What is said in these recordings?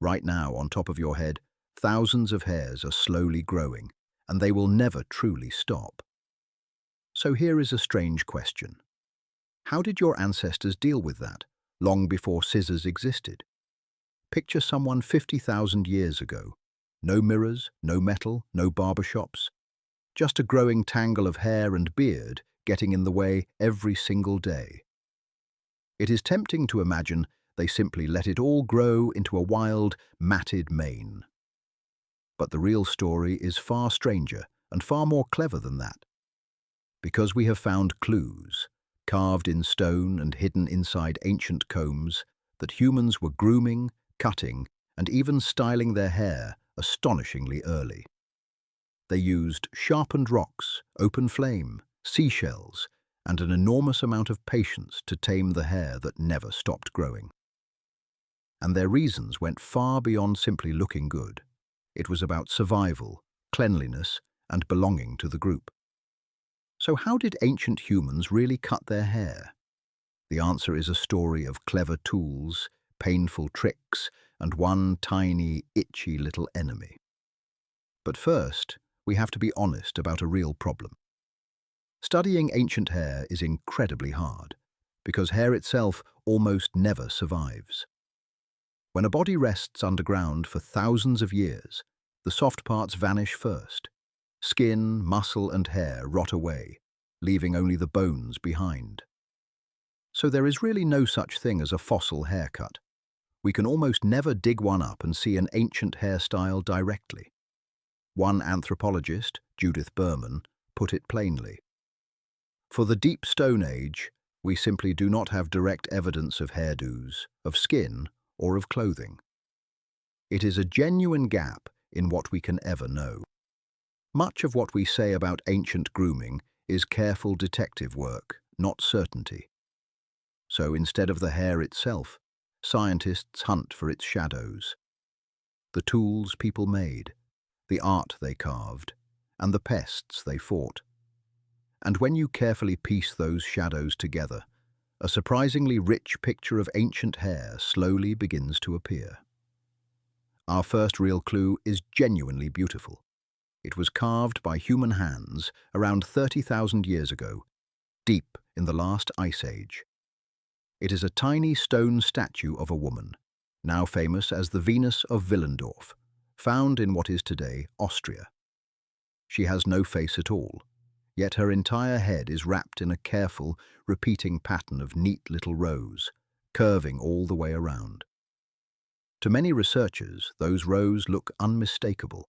Right now, on top of your head, thousands of hairs are slowly growing, and they will never truly stop. So here is a strange question. How did your ancestors deal with that, long before scissors existed? Picture someone 50,000 years ago. No mirrors, no metal, no barbershops. Just a growing tangle of hair and beard getting in the way every single day. It is tempting to imagine they simply let it all grow into a wild, matted mane. But the real story is far stranger and far more clever than that. Because we have found clues, carved in stone and hidden inside ancient combs, that humans were grooming, cutting, and even styling their hair astonishingly early. They used sharpened rocks, open flame, seashells, and an enormous amount of patience to tame the hair that never stopped growing. And their reasons went far beyond simply looking good. It was about survival, cleanliness, and belonging to the group. So how did ancient humans really cut their hair? The answer is a story of clever tools, painful tricks, and one tiny, itchy little enemy. But first, we have to be honest about a real problem. Studying ancient hair is incredibly hard, because hair itself almost never survives. When a body rests underground for thousands of years, the soft parts vanish first. Skin, muscle, and hair rot away, leaving only the bones behind. So there is really no such thing as a fossil haircut. We can almost never dig one up and see an ancient hairstyle directly. One anthropologist, Judith Berman, put it plainly. For the deep Stone Age, we simply do not have direct evidence of hairdos, of skin, or of clothing. It is a genuine gap in what we can ever know. Much of what we say about ancient grooming is careful detective work, not certainty. So instead of the hair itself, scientists hunt for its shadows. The tools people made, the art they carved, and the pests they fought. And when you carefully piece those shadows together, a surprisingly rich picture of ancient hair slowly begins to appear. Our first real clue is genuinely beautiful. It was carved by human hands around 30,000 years ago, deep in the last ice age. It is a tiny stone statue of a woman, now famous as the Venus of Willendorf, found in what is today Austria. She has no face at all, yet her entire head is wrapped in a careful, repeating pattern of neat little rows, curving all the way around. To many researchers, those rows look unmistakable.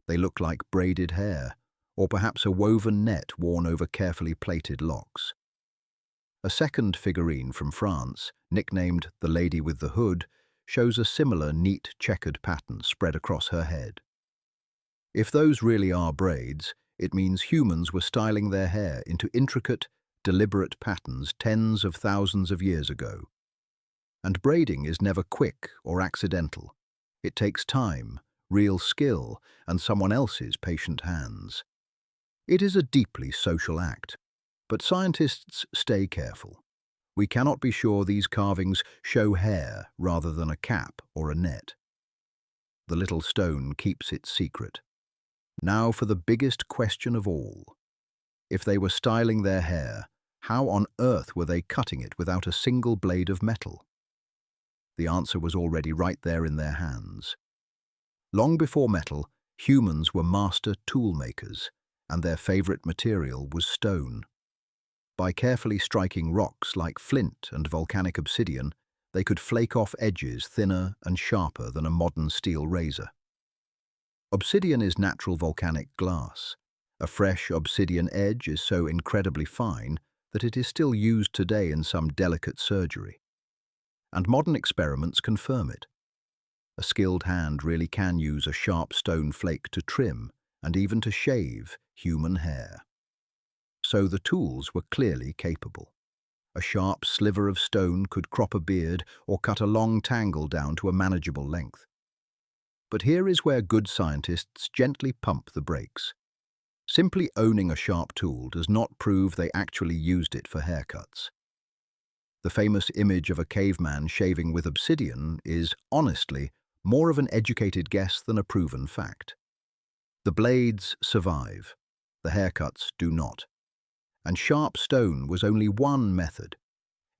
They look like braided hair, or perhaps a woven net worn over carefully plaited locks. A second figurine from France, nicknamed the Lady with the Hood, shows a similar neat checkered pattern spread across her head. If those really are braids, it means humans were styling their hair into intricate, deliberate patterns tens of thousands of years ago. And braiding is never quick or accidental. It takes time, real skill, and someone else's patient hands. It is a deeply social act, but scientists stay careful. We cannot be sure these carvings show hair rather than a cap or a net. The little stone keeps its secret. Now for the biggest question of all. If they were styling their hair, how on earth were they cutting it without a single blade of metal? The answer was already right there in their hands. Long before metal, humans were master tool makers, and their favorite material was stone. By carefully striking rocks like flint and volcanic obsidian, they could flake off edges thinner and sharper than a modern steel razor. Obsidian is natural volcanic glass. A fresh obsidian edge is so incredibly fine that it is still used today in some delicate surgery. And modern experiments confirm it. A skilled hand really can use a sharp stone flake to trim and even to shave human hair. So the tools were clearly capable. A sharp sliver of stone could crop a beard or cut a long tangle down to a manageable length. But here is where good scientists gently pump the brakes. Simply owning a sharp tool does not prove they actually used it for haircuts. The famous image of a caveman shaving with obsidian is, honestly, more of an educated guess than a proven fact. The blades survive, the haircuts do not. And sharp stone was only one method.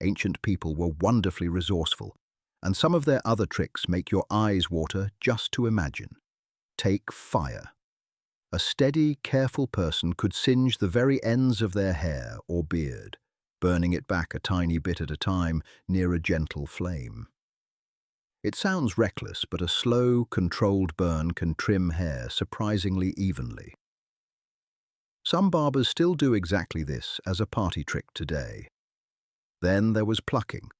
Ancient people were wonderfully resourceful, and some of their other tricks make your eyes water just to imagine. Take fire. A steady, careful person could singe the very ends of their hair or beard, burning it back a tiny bit at a time near a gentle flame. It sounds reckless, but a slow, controlled burn can trim hair surprisingly evenly. Some barbers still do exactly this as a party trick today. Then there was plucking.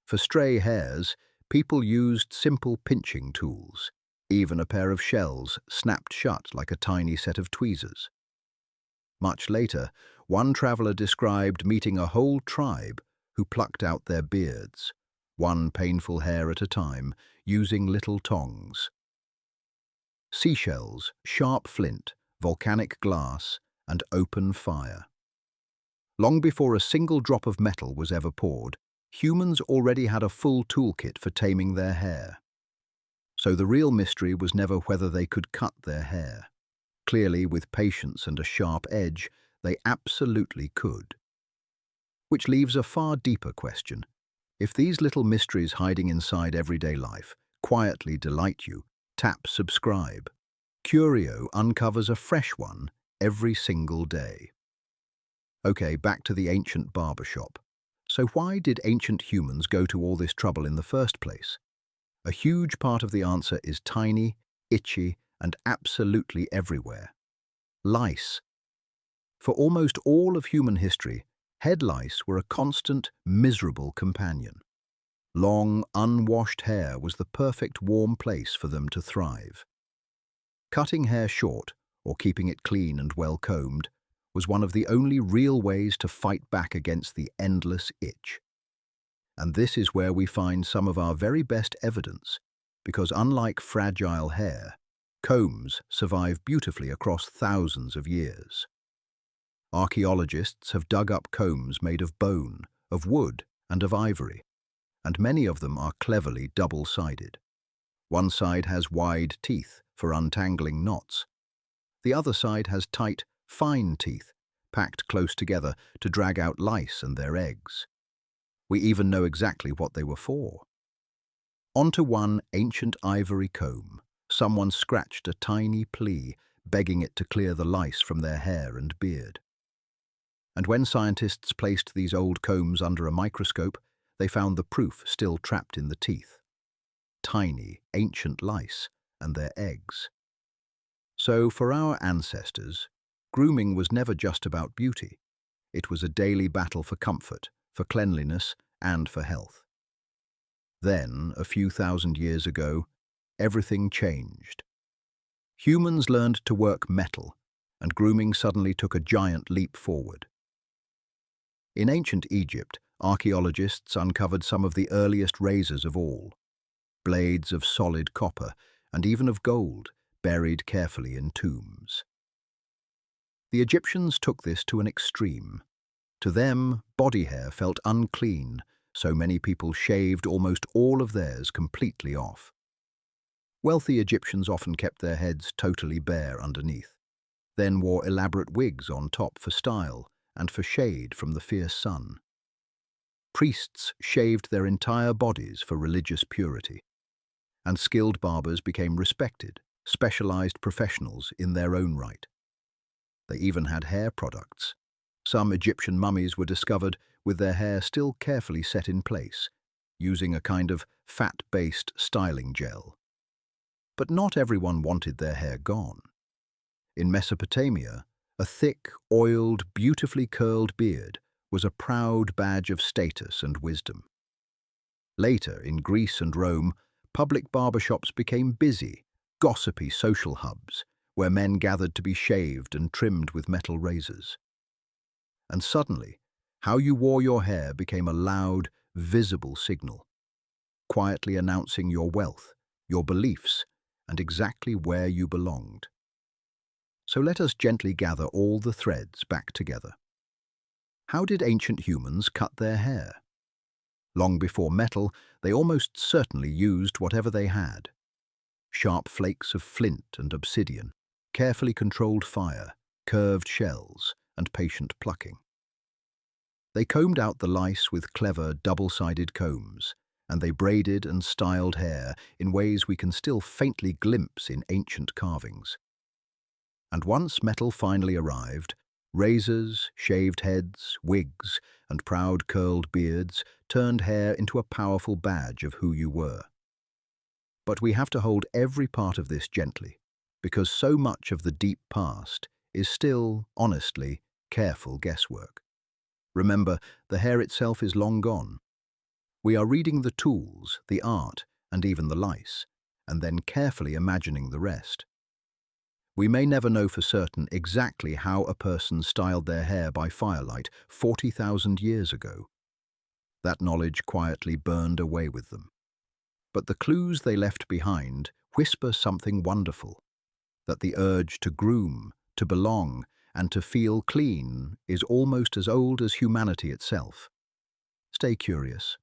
For stray hairs, people used simple pinching tools. Even a pair of shells snapped shut like a tiny set of tweezers. Much later, one traveler described meeting a whole tribe who plucked out their beards, one painful hair at a time, using little tongs. Seashells, sharp flint, volcanic glass, and open fire. Long before a single drop of metal was ever poured, humans already had a full toolkit for taming their hair. So the real mystery was never whether they could cut their hair. Clearly, with patience and a sharp edge, they absolutely could. Which leaves a far deeper question. If these little mysteries hiding inside everyday life quietly delight you, tap subscribe. Curio uncovers a fresh one every single day. Okay, back to the ancient barbershop. So why did ancient humans go to all this trouble in the first place? A huge part of the answer is tiny, itchy, and absolutely everywhere. Lice. For almost all of human history, head lice were a constant, miserable companion. Long, unwashed hair was the perfect warm place for them to thrive. Cutting hair short, or keeping it clean and well-combed, was one of the only real ways to fight back against the endless itch. And this is where we find some of our very best evidence, because unlike fragile hair, combs survive beautifully across thousands of years. Archaeologists have dug up combs made of bone, of wood, and of ivory, and many of them are cleverly double-sided. One side has wide teeth for untangling knots. The other side has tight, fine teeth, packed close together to drag out lice and their eggs. We even know exactly what they were for. Onto one ancient ivory comb, someone scratched a tiny plea, begging it to clear the lice from their hair and beard. And when scientists placed these old combs under a microscope, they found the proof still trapped in the teeth. Tiny, ancient lice and their eggs. So for our ancestors, grooming was never just about beauty. It was a daily battle for comfort, for cleanliness, and for health. Then, a few thousand years ago, everything changed. Humans learned to work metal, and grooming suddenly took a giant leap forward. In ancient Egypt, archaeologists uncovered some of the earliest razors of all, blades of solid copper and even of gold, buried carefully in tombs. The Egyptians took this to an extreme. To them, body hair felt unclean, so many people shaved almost all of theirs completely off. Wealthy Egyptians often kept their heads totally bare underneath, then wore elaborate wigs on top for style and for shade from the fierce sun. Priests shaved their entire bodies for religious purity, and skilled barbers became respected, specialized professionals in their own right. They even had hair products. Some Egyptian mummies were discovered with their hair still carefully set in place, using a kind of fat-based styling gel. But not everyone wanted their hair gone. In Mesopotamia, a thick, oiled, beautifully curled beard was a proud badge of status and wisdom. Later, in Greece and Rome, public barbershops became busy, gossipy social hubs where men gathered to be shaved and trimmed with metal razors. And suddenly, how you wore your hair became a loud, visible signal, quietly announcing your wealth, your beliefs, and exactly where you belonged. So let us gently gather all the threads back together. How did ancient humans cut their hair? Long before metal, they almost certainly used whatever they had. sharp flakes of flint and obsidian, carefully controlled fire, curved shells, and patient plucking. They combed out the lice with clever double-sided combs, and they braided and styled hair in ways we can still faintly glimpse in ancient carvings. And once metal finally arrived, razors, shaved heads, wigs, and proud curled beards turned hair into a powerful badge of who you were. But we have to hold every part of this gently, because so much of the deep past is still, honestly, careful guesswork. Remember, the hair itself is long gone. We are reading the tools, the art, and even the lice, and then carefully imagining the rest. We may never know for certain exactly how a person styled their hair by firelight 40,000 years ago. That knowledge quietly burned away with them. But the clues they left behind whisper something wonderful, that the urge to groom, to belong, and to feel clean is almost as old as humanity itself. Stay curious.